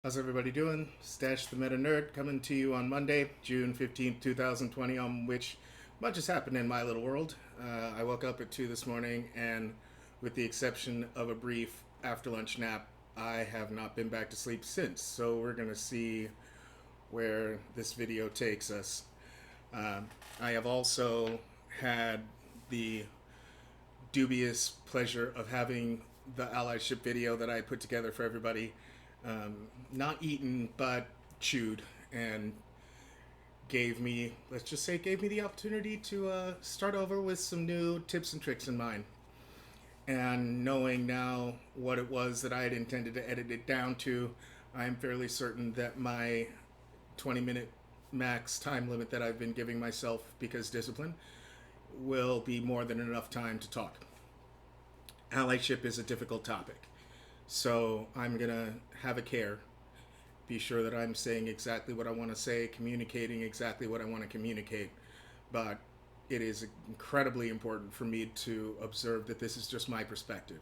How's everybody doing? Stash the Meta Nerd coming to you on Monday, June 15th, 2020, on which much has happened in my little world. I woke up at 2 this morning, and with the exception of a brief after lunch nap, I have not been back to sleep since. So we're going to see where this video takes us. I have also had the dubious pleasure of having the allyship video that I put together for everybody not eaten but chewed, and gave me the opportunity to start over with some new tips and tricks in mind. And knowing now what it was that I had intended to edit it down to, I'm fairly certain that my 20-minute max time limit that I've been giving myself because discipline will be more than enough time to talk. Allyship is a difficult topic, so I'm going to have a care, be sure that I'm saying exactly what I want to say, communicating exactly what I want to communicate. But it is incredibly important for me to observe that this is just my perspective.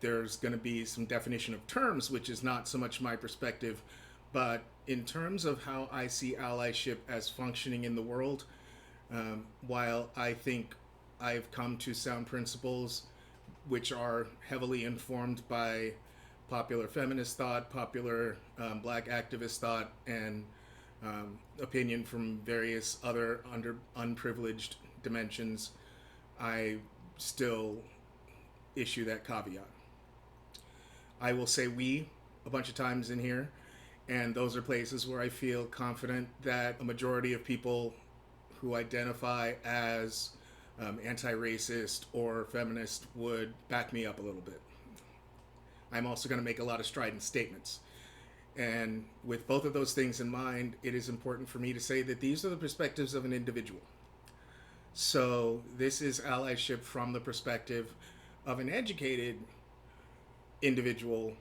There's going to be some definition of terms, which is not so much my perspective, but in terms of how I see allyship as functioning in the world, while I think I've come to sound principles which are heavily informed by popular feminist thought, popular black activist thought, and opinion from various other unprivileged dimensions, I still issue that caveat. I will say we a bunch of times in here, and those are places where I feel confident that a majority of people who identify as anti-racist or feminist would back me up a little bit. I'm also going to make a lot of strident statements. And with both of those things in mind, it is important for me to say that these are the perspectives of an individual. So this is allyship from the perspective of an educated individual,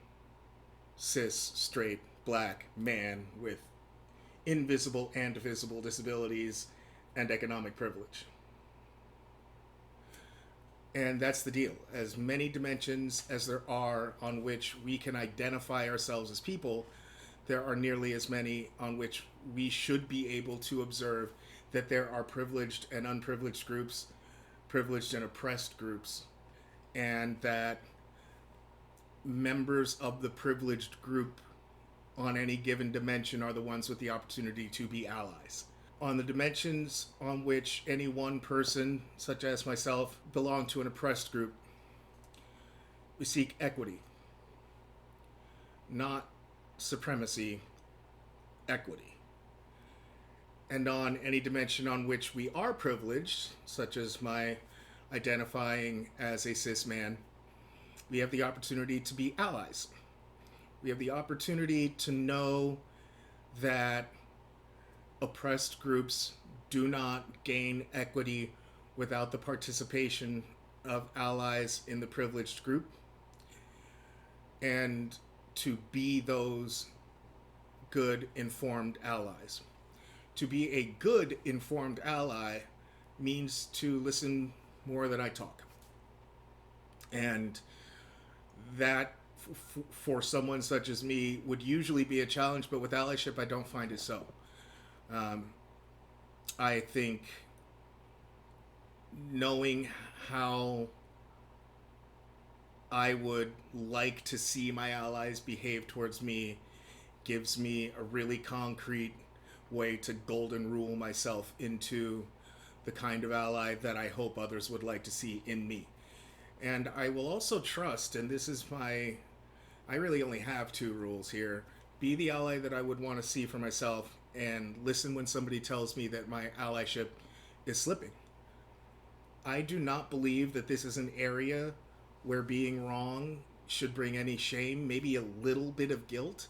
cis, straight, black man with invisible and visible disabilities and economic privilege. And that's the deal. As many dimensions as there are on which we can identify ourselves as people, there are nearly as many on which we should be able to observe that there are privileged and unprivileged groups, privileged and oppressed groups, and that members of the privileged group on any given dimension are the ones with the opportunity to be allies. On the dimensions on which any one person, such as myself, belong to an oppressed group, we seek equity, not supremacy, equity. And on any dimension on which we are privileged, such as my identifying as a cis man, we have the opportunity to be allies. We have the opportunity to know that oppressed groups do not gain equity without the participation of allies in the privileged group, and to be those good, informed allies. To be a good, informed ally means to listen more than I talk. And that, for someone such as me, would usually be a challenge, but with allyship, I don't find it so. I think knowing how I would like to see my allies behave towards me gives me a really concrete way to golden rule myself into the kind of ally that I hope others would like to see in me. And I will also trust, and this is I really only have two rules here: be the ally that I would want to see for myself, and listen when somebody tells me that my allyship is slipping. I do not believe that this is an area where being wrong should bring any shame, maybe a little bit of guilt,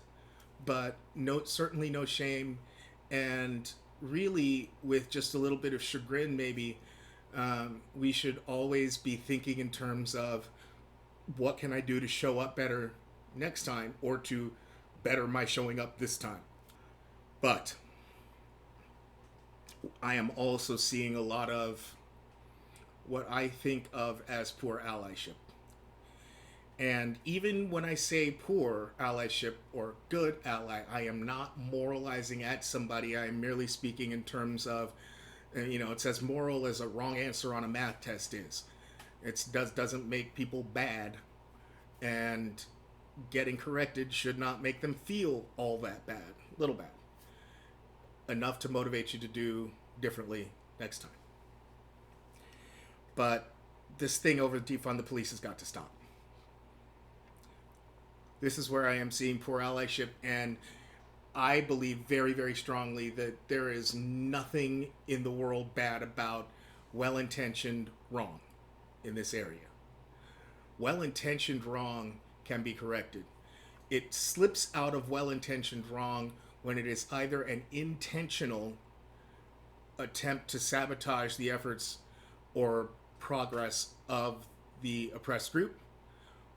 but certainly no shame, and really with just a little bit of chagrin maybe. We should always be thinking in terms of what can I do to show up better next time, or to better my showing up this time. But I am also seeing a lot of what I think of as poor allyship. And even when I say poor allyship or good ally, I am not moralizing at somebody. I am merely speaking in terms of, it's as moral as a wrong answer on a math test is. It doesn't make people bad, and getting corrected should not make them feel all that bad, little bad, enough to motivate you to do differently next time. But this thing over defund the police has got to stop. This is where I am seeing poor allyship, and I believe very, very strongly that there is nothing in the world bad about well-intentioned wrong in this area. Well-intentioned wrong can be corrected. It slips out of well-intentioned wrong when it is either an intentional attempt to sabotage the efforts or progress of the oppressed group,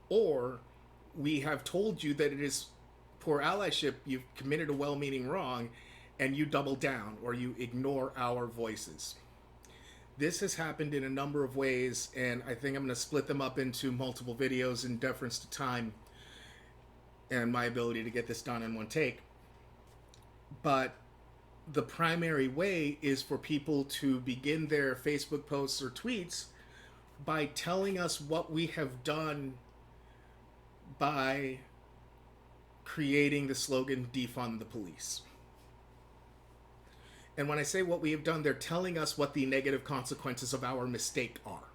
or we have told you that it is poor allyship, you've committed a well-meaning wrong, and you double down or you ignore our voices. This has happened in a number of ways, and I think I'm going to split them up into multiple videos in deference to time and my ability to get this done in one take. But the primary way is for people to begin their Facebook posts or tweets by telling us what we have done by creating the slogan, Defund the Police. And when I say what we have done, they're telling us what the negative consequences of our mistake are.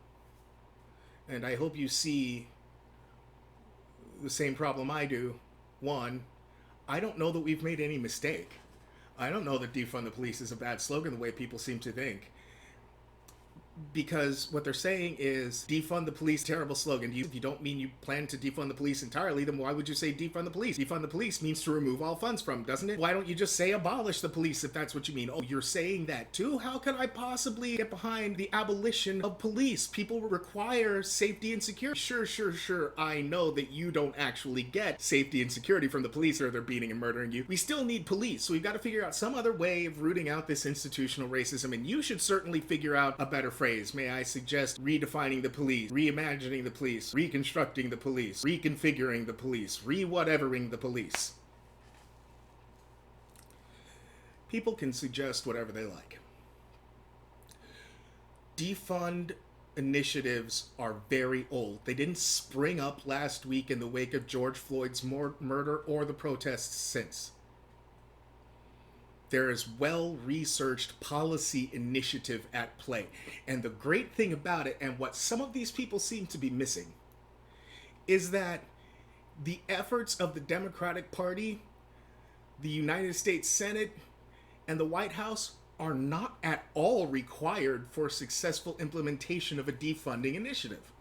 And I hope you see the same problem I do. One, I don't know that we've made any mistake. I don't know that Defund the Police is a bad slogan the way people seem to think. Because what they're saying is, defund the police, terrible slogan. If you don't mean you plan to defund the police entirely, then why would you say defund the police? Defund the police means to remove all funds from, doesn't it? Why don't you just say abolish the police if that's what you mean? Oh, you're saying that too? How could I possibly get behind the abolition of police? People require safety and security. Sure. I know that you don't actually get safety and security from the police, or they're beating and murdering you. We still need police, so we've got to figure out some other way of rooting out this institutional racism, and you should certainly figure out a better phrase. May I suggest redefining the police, reimagining the police, reconstructing the police, reconfiguring the police, re-whatevering the police. People can suggest whatever they like. Defund initiatives are very old. They didn't spring up last week in the wake of George Floyd's murder or the protests since. There is well-researched policy initiative at play. And the great thing about it, and what some of these people seem to be missing, is that the efforts of the Democratic Party, the United States Senate, and the White House are not at all required for successful implementation of a defunding initiative.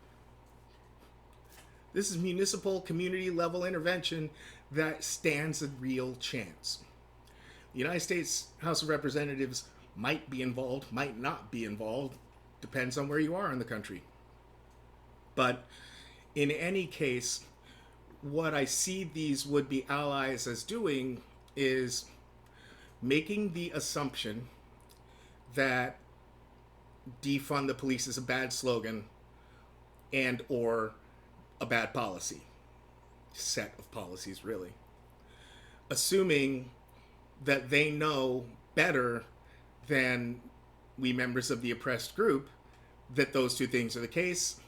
This is municipal, community-level intervention that stands a real chance. The United States House of Representatives might be involved, might not be involved, depends on where you are in the country. But in any case, what I see these would-be allies as doing is making the assumption that defund the police is a bad slogan and or a bad policy. Set of policies, really. Assuming that they know better than we members of the oppressed group that those two things are the case,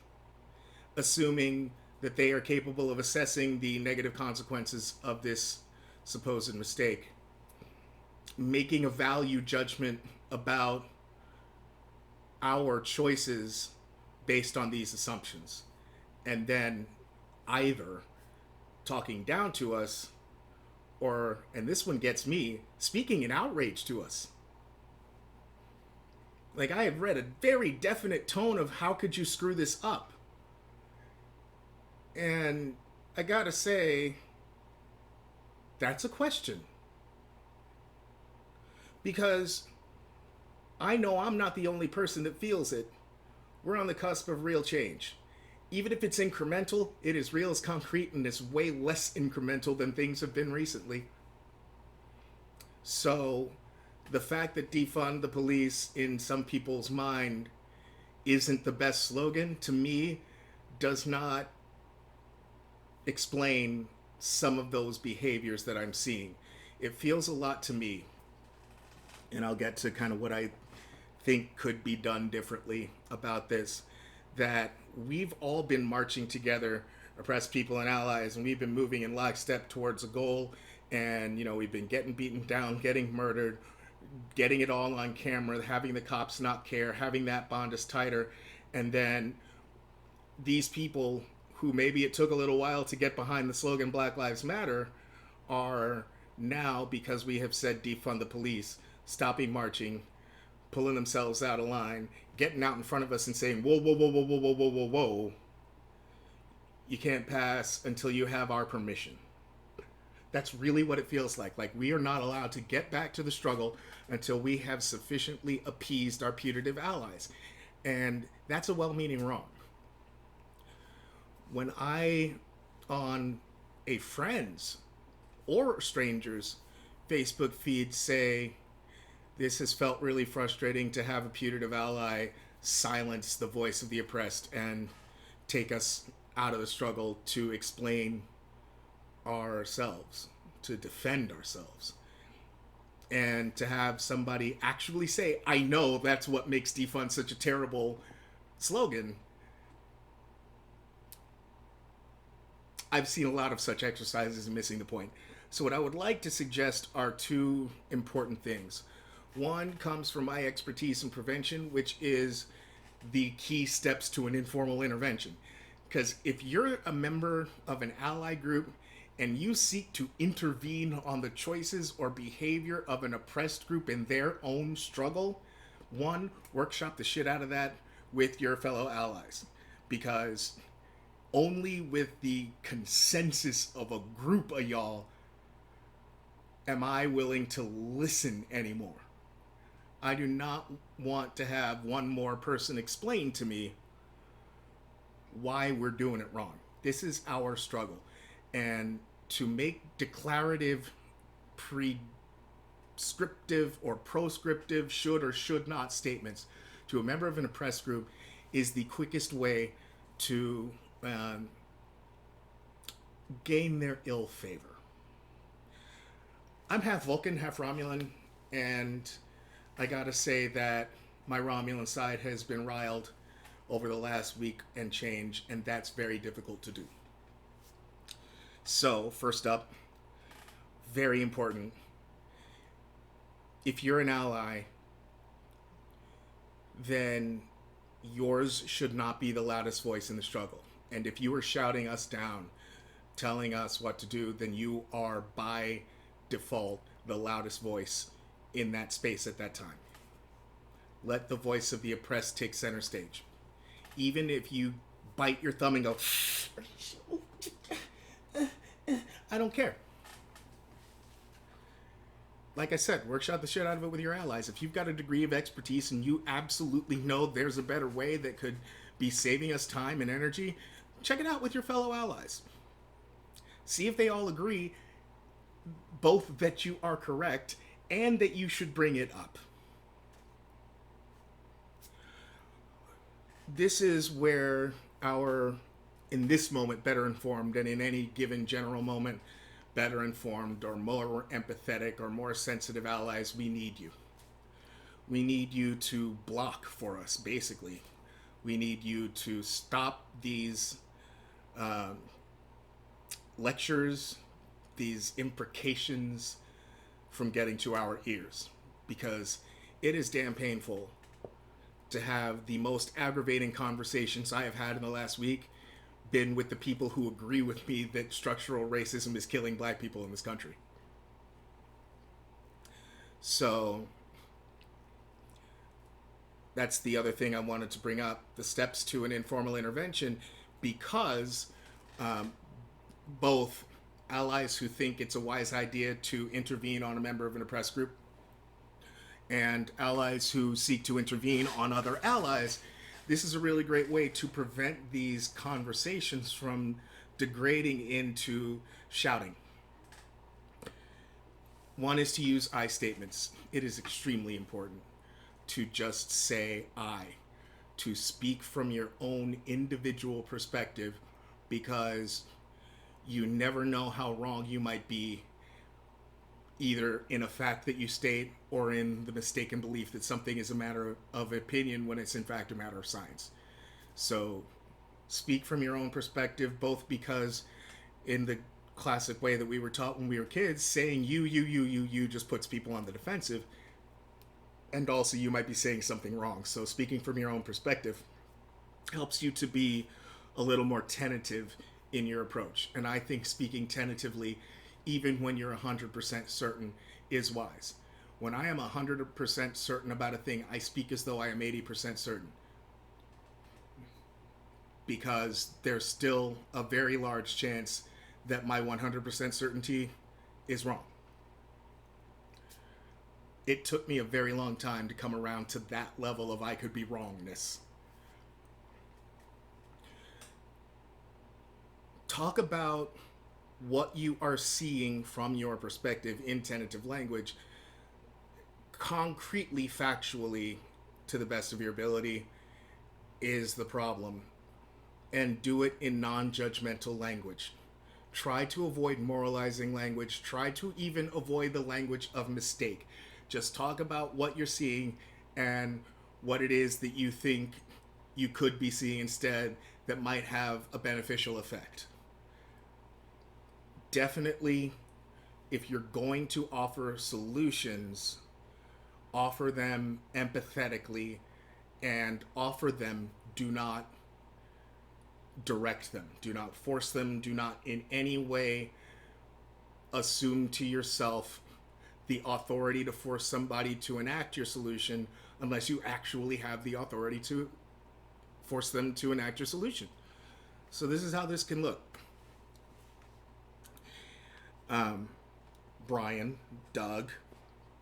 assuming that they are capable of assessing the negative consequences of this supposed mistake, making a value judgment about our choices based on these assumptions, and then either talking down to us or, and this one gets me, speaking in outrage to us. Like, I have read a very definite tone of how could you screw this up? And I gotta say, that's a question. Because I know I'm not the only person that feels it. We're on the cusp of real change. Even if it's incremental, it is real as concrete, and it's way less incremental than things have been recently. So the fact that defund the police in some people's mind isn't the best slogan, to me, does not explain some of those behaviors that I'm seeing. It feels a lot to me, and I'll get to kind of what I think could be done differently about this, that we've all been marching together, oppressed people and allies, and we've been moving in lockstep towards a goal. And, you know, we've been getting beaten down, getting murdered, getting it all on camera, having the cops not care, having that bond us tighter. And then these people who maybe it took a little while to get behind the slogan Black Lives Matter are now, because we have said defund the police, stopping marching, pulling themselves out of line, getting out in front of us and saying, whoa, whoa, whoa, whoa, whoa, whoa, whoa, whoa, whoa. You can't pass until you have our permission. That's really what it feels like. Like, we are not allowed to get back to the struggle until we have sufficiently appeased our putative allies. And that's a well-meaning wrong. When I, on a friend's or stranger's Facebook feed, say, this has felt really frustrating to have a putative ally silence the voice of the oppressed and take us out of the struggle to explain ourselves, to defend ourselves, and to have somebody actually say, I know that's what makes defund such a terrible slogan. I've seen a lot of such exercises and missing the point. So what I would like to suggest are two important things. One comes from my expertise in prevention, which is the key steps to an informal intervention. Because if you're a member of an ally group and you seek to intervene on the choices or behavior of an oppressed group in their own struggle, one, workshop the shit out of that with your fellow allies. Because only with the consensus of a group of y'all am I willing to listen anymore. I do not want to have one more person explain to me why we're doing it wrong. This is our struggle. And to make declarative, prescriptive, or proscriptive should or should not statements to a member of an oppressed group is the quickest way to gain their ill favor. I'm half Vulcan, half Romulan, and I gotta say that my Romulan side has been riled over the last week and change, and that's very difficult to do. So, first up, very important, if you're an ally, then yours should not be the loudest voice in the struggle. And if you are shouting us down, telling us what to do, then you are by default the loudest voice in that space at that time. Let the voice of the oppressed take center stage. Even if you bite your thumb and go, I don't care. Like I said, workshop the shit out of it with your allies. If you've got a degree of expertise and you absolutely know there's a better way that could be saving us time and energy, check it out with your fellow allies. See if they all agree both that you are correct and that you should bring it up. This is where our, in this moment, better informed, and in any given general moment, better informed or more empathetic or more sensitive allies, we need you. We need you to block for us, basically. We need you to stop these lectures, these imprecations from getting to our ears, because it is damn painful to have the most aggravating conversations I have had in the last week been with the people who agree with me that structural racism is killing black people in this country. So that's the other thing I wanted to bring up, the steps to an informal intervention, because both allies who think it's a wise idea to intervene on a member of an oppressed group and allies who seek to intervene on other allies, this is a really great way to prevent these conversations from degrading into shouting. One is to use I statements. It is extremely important to just say I, to speak from your own individual perspective, because You never know how wrong you might be, either in a fact that you state or in the mistaken belief that something is a matter of opinion when it's in fact a matter of science. So speak from your own perspective, both because in the classic way that we were taught when we were kids, saying you just puts people on the defensive, and also you might be saying something wrong. So speaking from your own perspective helps you to be a little more tentative in your approach. And I think speaking tentatively, even when you're 100% certain, is wise. When I am 100% certain about a thing, I speak as though I am 80% certain, because there's still a very large chance that my 100% certainty is wrong. It took me a very long time to come around to that level of I could be wrongness. Talk about what you are seeing from your perspective in tentative language, concretely, factually, to the best of your ability, is the problem. And do it in non-judgmental language. Try to avoid moralizing language. Try to even avoid the language of mistake. Just talk about what you're seeing and what it is that you think you could be seeing instead that might have a beneficial effect. Definitely, if you're going to offer solutions, offer them empathetically, and offer them, do not direct them, do not force them, do not in any way assume to yourself the authority to force somebody to enact your solution unless you actually have the authority to force them to enact your solution. So this is how this can look. Brian, Doug,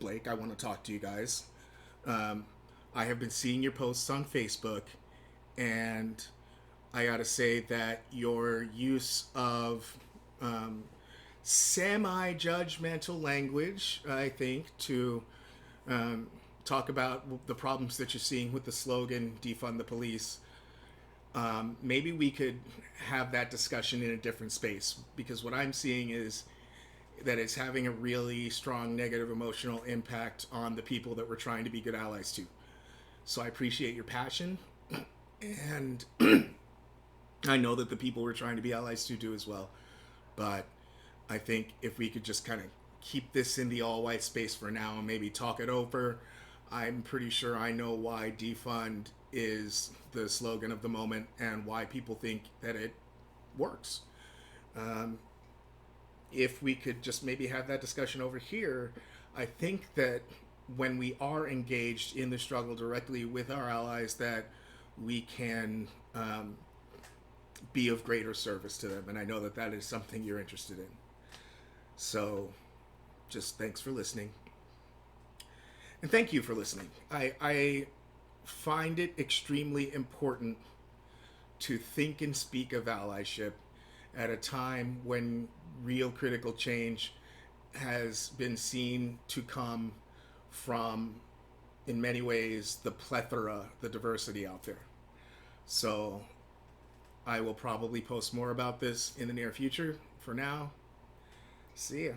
Blake, I want to talk to you guys. I have been seeing your posts on Facebook, and I gotta say that your use of semi-judgmental language, I think, to talk about the problems that you're seeing with the slogan, Defund the Police, maybe we could have that discussion in a different space, because what I'm seeing is that it's having a really strong negative emotional impact on the people that we're trying to be good allies to. So I appreciate your passion, and I know that the people we're trying to be allies to do as well. But I think if we could just kind of keep this in the all-white space for now and maybe talk it over, I'm pretty sure I know why defund is the slogan of the moment and why people think that it works. If we could just maybe have that discussion over here, I think that when we are engaged in the struggle directly with our allies, that we can be of greater service to them. And I know that that is something you're interested in. So just thanks for listening. And thank you for listening. I find it extremely important to think and speak of allyship at a time when real critical change has been seen to come from, in many ways, the plethora, the diversity out there. So I will probably post more about this in the near future. For now, see ya.